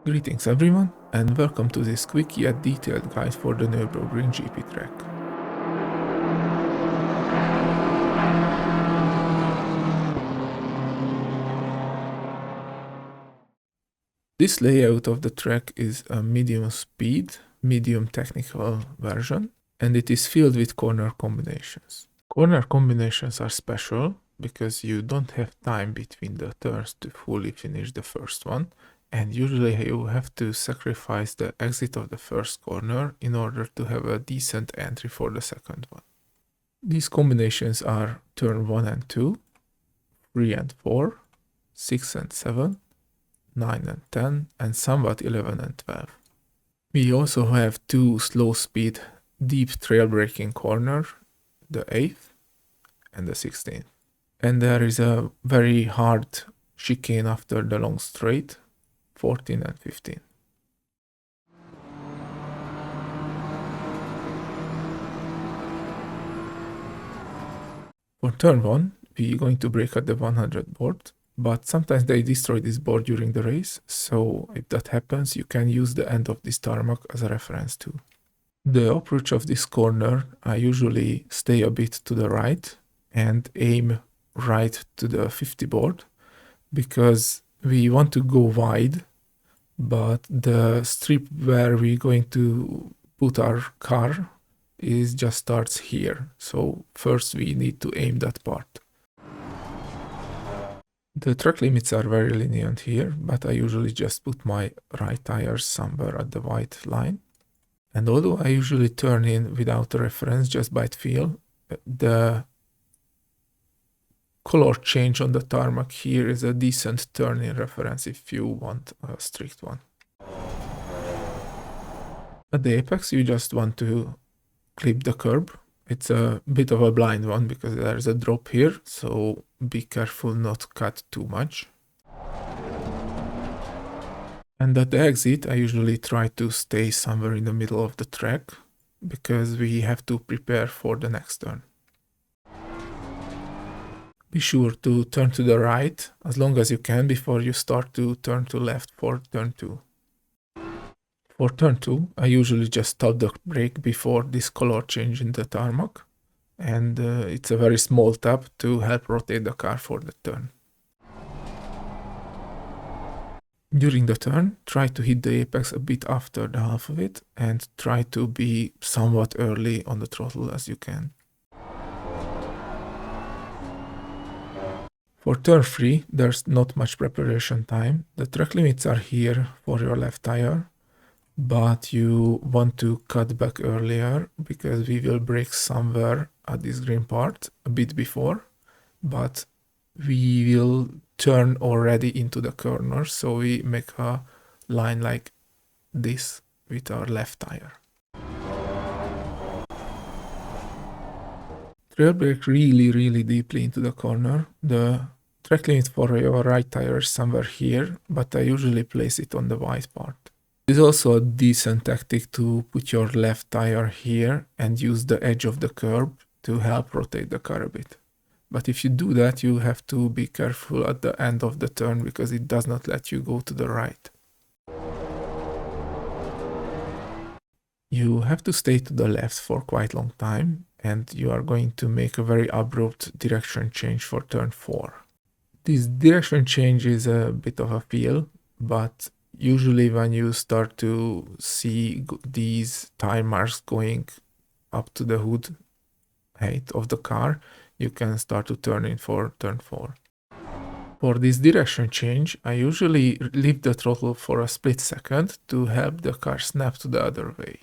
Greetings everyone, and welcome to this quick yet detailed guide for the NURBURGRING GP track. This layout of the track is a medium speed, medium technical version, and it is filled with corner combinations. Corner combinations are special because you don't have time between the turns to fully finish the first one, and usually you have to sacrifice the exit of the first corner in order to have a decent entry for the second one. These combinations are turn 1 and 2, 3 and 4, 6 and 7, 9 and 10, and somewhat 11 and 12. We also have two slow speed deep trail braking corner, the 8th and the 16th. And there is a very hard chicane after the long straight, 14 and 15. For turn 1, we're going to brake at the 100 board, but sometimes they destroy this board during the race, so if that happens, you can use the end of this tarmac as a reference too. The approach of this corner, I usually stay a bit to the right and aim right to the 50 board, because we want to go wide, but the strip where we're going to put our car just starts here. So first we need to aim that part. The track limits are very lenient here, but I usually just put my right tires somewhere at the white line. And although I usually turn in without a reference, just by feel, the color change on the tarmac here is a decent turn-in reference if you want a strict one. At the apex, you just want to clip the curb. It's a bit of a blind one because there's a drop here, so be careful not cut too much. And at the exit, I usually try to stay somewhere in the middle of the track because we have to prepare for the next turn. Be sure to turn to the right as long as you can before you start to turn to left for turn 2. For turn 2, I usually just stop the brake before this color change in the tarmac, and it's a very small tap to help rotate the car for the turn. During the turn, try to hit the apex a bit after the half of it and try to be somewhat early on the throttle as you can. For turn 3, there's not much preparation time. The track limits are here for your left tire, but you want to cut back earlier because we will brake somewhere at this green part a bit before, but we will turn already into the corner, so we make a line like this with our left tire. Trail brake really deeply into the corner. The track limit for your right tire is somewhere here, but I usually place it on the white part. It is also a decent tactic to put your left tire here and use the edge of the curb to help rotate the car a bit. But if you do that, you have to be careful at the end of the turn because it does not let you go to the right. You have to stay to the left for quite a long time, and you are going to make a very abrupt direction change for turn 4. This direction change is a bit of a feel, but usually when you start to see these tire marks going up to the hood height of the car, you can start to turn in for turn 4. For this direction change, I usually leave the throttle for a split second to help the car snap to the other way.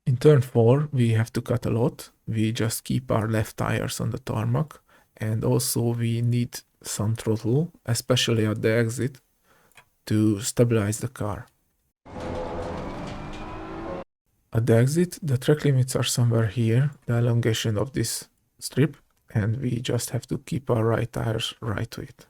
In turn 4, we have to cut a lot. We just keep our left tires on the tarmac, and also we need some throttle, especially at the exit, to stabilize the car. At the exit, the track limits are somewhere here, the elongation of this strip, and we just have to keep our right tires right to it.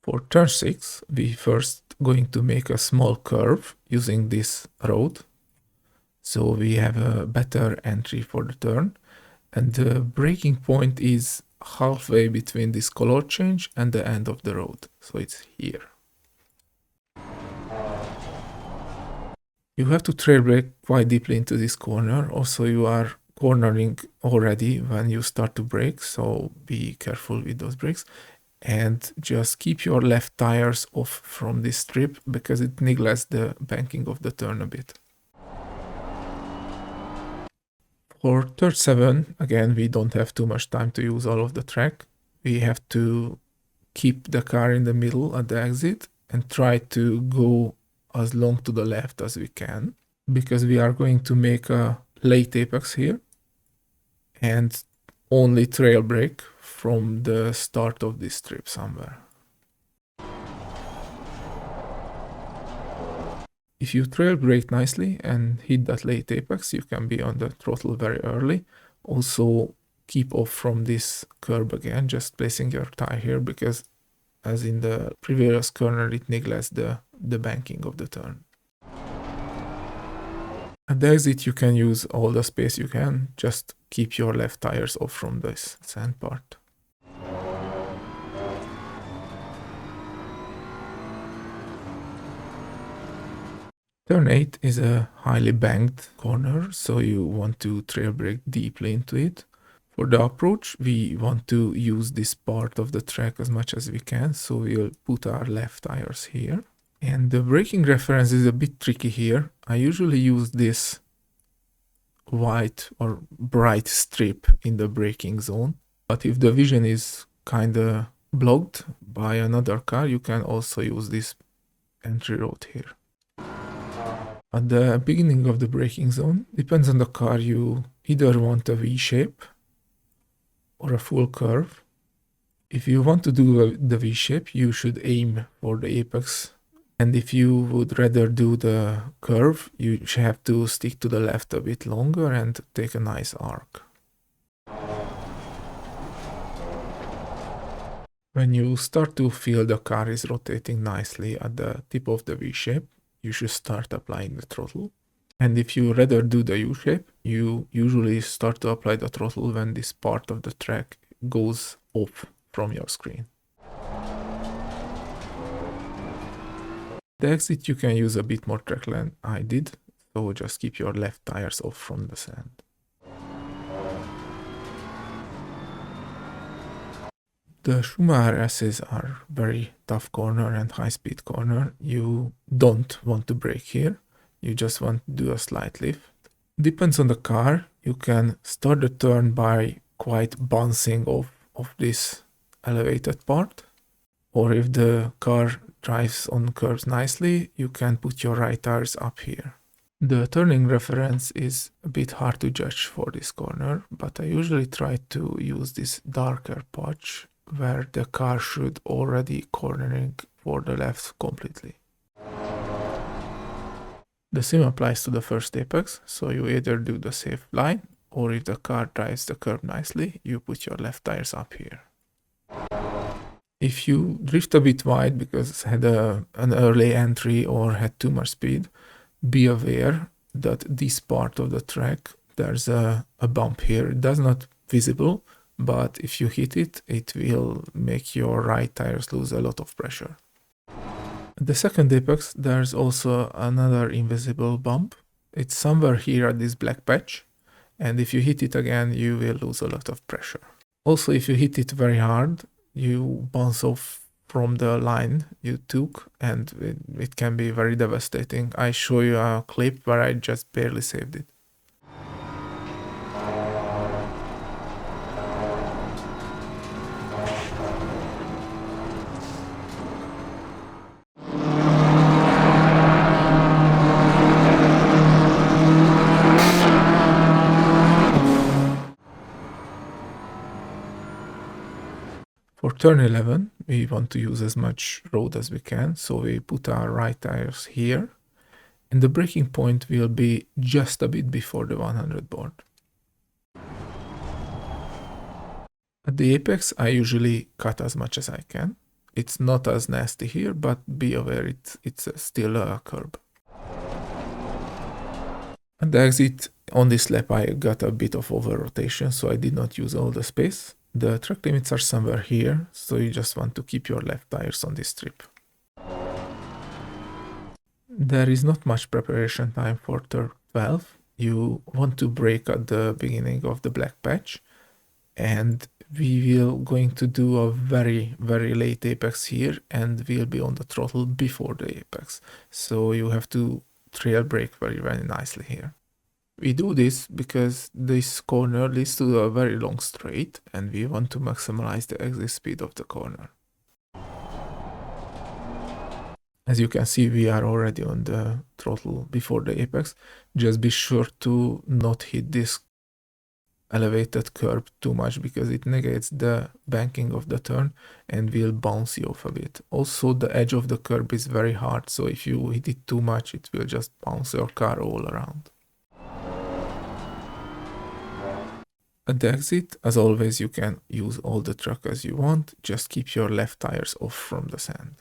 For turn 6, we first going to make a small curve using this road, so we have a better entry for the turn, And the braking point is halfway between this color change and the end of the road. So it's here. You have to trail brake quite deeply into this corner. Also, you are cornering already when you start to brake, so be careful with those brakes. And just keep your left tires off from this strip because it neglects the banking of the turn a bit. For turn 7, again, we don't have too much time to use all of the track. We have to keep the car in the middle at the exit and try to go as long to the left as we can, because we are going to make a late apex here and only trail brake from the start of this strip somewhere. If you trail brake nicely and hit that late apex, you can be on the throttle very early. Also keep off from this curb again, just placing your tire here, because as in the previous corner, it neglects the banking of the turn. At the exit, you can use all the space you can, just keep your left tires off from this sand part. Turn 8 is a highly banked corner, so you want to trail brake deeply into it. For the approach, we want to use this part of the track as much as we can, so we'll put our left tires here. And the braking reference is a bit tricky here. I usually use this white or bright strip in the braking zone, but if the vision is kinda blocked by another car, you can also use this entry road here. At the beginning of the braking zone, depends on the car, you either want a V-shape or a full curve. If you want to do the V-shape, you should aim for the apex. And if you would rather do the curve, you have to stick to the left a bit longer and take a nice arc. When you start to feel the car is rotating nicely at the tip of the V-shape, you should start applying the throttle. And if you rather do the U-shape, you usually start to apply the throttle when this part of the track goes off from your screen. The exit, you can use a bit more track than I did, so just keep your left tires off from the sand. The Schumacher S's are very tough corner and high-speed corner. You don't want to brake here. You just want to do a slight lift. Depends on the car. You can start the turn by quite bouncing off this elevated part. Or if the car drives on curves nicely, you can put your right tires up here. The turning reference is a bit hard to judge for this corner, but I usually try to use this darker patch where the car should already cornering for the left completely. The same applies to the first apex, so you either do the safe line, or if the car drives the curve nicely, you put your left tires up here. If you drift a bit wide because it had an early entry or had too much speed, be aware that this part of the track, there's a bump here. It does not visible, but if you hit it, it will make your right tires lose a lot of pressure. At the second apex, there's also another invisible bump. It's somewhere here at this black patch, and if you hit it again, you will lose a lot of pressure. Also, if you hit it very hard, you bounce off from the line you took, and it can be very devastating. I show you a clip where I just barely saved it. For turn 11, we want to use as much road as we can, so we put our right tires here, and the braking point will be just a bit before the 100 board. At the apex, I usually cut as much as I can. It's not as nasty here, but be aware it's still a curb. At the exit, On this lap I got a bit of over rotation, so I did not use all the space. The track limits are somewhere here, so you just want to keep your left tires on this strip. There is not much preparation time for turn 12. You want to brake at the beginning of the black patch, and we will going to do a very late apex here, and we'll be on the throttle before the apex. So you have to trail brake very nicely here. We do this because this corner leads to a very long straight, and we want to maximize the exit speed of the corner. As you can see, we are already on the throttle before the apex. Just be sure to not hit this elevated curb too much, because it negates the banking of the turn and will bounce you off a bit. Also, the edge of the curb is very hard, so if you hit it too much, it will just bounce your car all around. At the exit, as always, you can use all the track as you want, just keep your left tires off from the sand.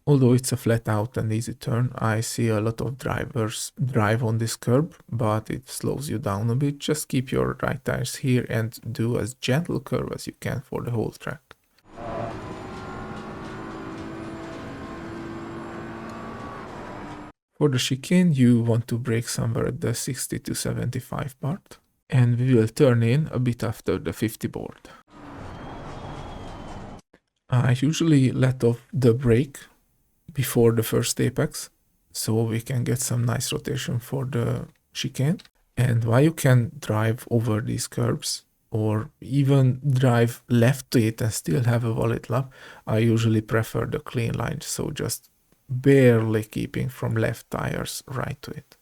Although it's a flat out and easy turn, I see a lot of drivers drive on this curb, but it slows you down a bit. Just keep your right tires here and do as gentle curve as you can for the whole track. For the chicane, you want to brake somewhere at the 60 to 75 part, and we will turn in a bit after the 50 board. I usually let off the brake before the first apex, so we can get some nice rotation for the chicane. And while you can drive over these curves, or even drive left to it and still have a valid lap, I usually prefer the clean line, so just barely keeping from left tires right to it.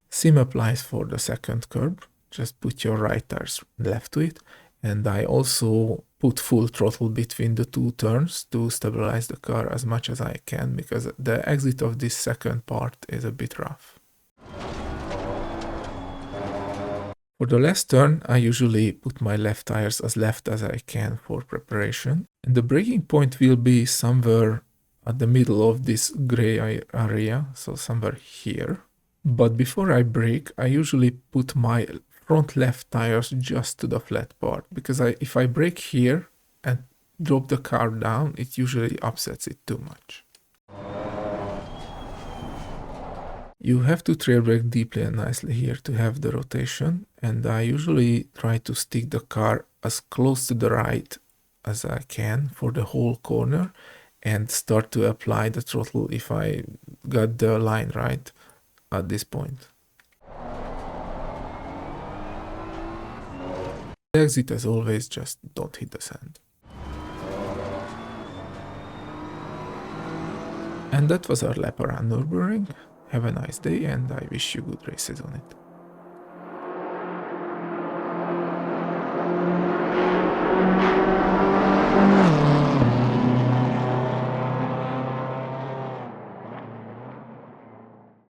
Same applies for the second curb, just put your right tires left to it, and I also put full throttle between the two turns to stabilize the car as much as I can, because the exit of this second part is a bit rough. For the last turn, I usually put my left tires as left as I can for preparation, and the braking point will be somewhere at the middle of this gray area, so somewhere here. But before I brake, I usually put my front left tires just to the flat part, because if I brake here and drop the car down, it usually upsets it too much. You have to trail brake deeply and nicely here to have the rotation, and I usually try to stick the car as close to the right as I can for the whole corner and start to apply the throttle if I got the line right at this point. The exit, as always, just don't hit the sand. And that was our lap around Nürburgring. Have a nice day, and I wish you good races on it.